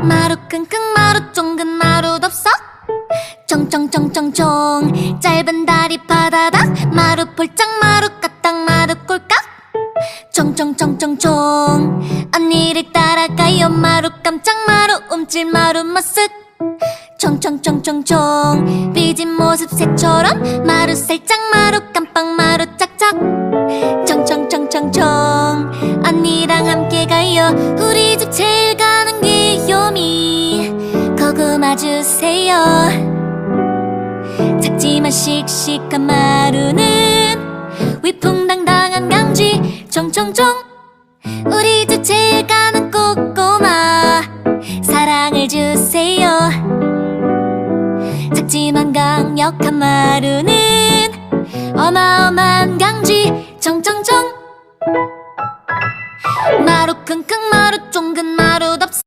마루 킁킁 마루 쫑긋 마루 덥석 쫑쫑쫑쫑쫑 짧은 다리 파다닥 마루 폴짝 마루 까딱 마루 꼴깍 쫑쫑쫑쫑쫑 언니를 따라가요 마루 깜짝 마루 움찔 마루 머쓱 총총총총총 삐진 모습 새처럼 마루 살짝 마루 깜빡 마루 짝짝 총총총총총 언니랑 함께 가요 우리 집 제일 가는 귀요미 고구마 주세요 작지만 씩씩한 마루는 위풍당당한 강쥐 총총총 우리 집 제일 가는 꼬꼬마 사랑을 주세요 작지만 강력한 마루는 어마어마한 강쥐 총총총 마루 킁킁 마루 쫑긋 마루 덥석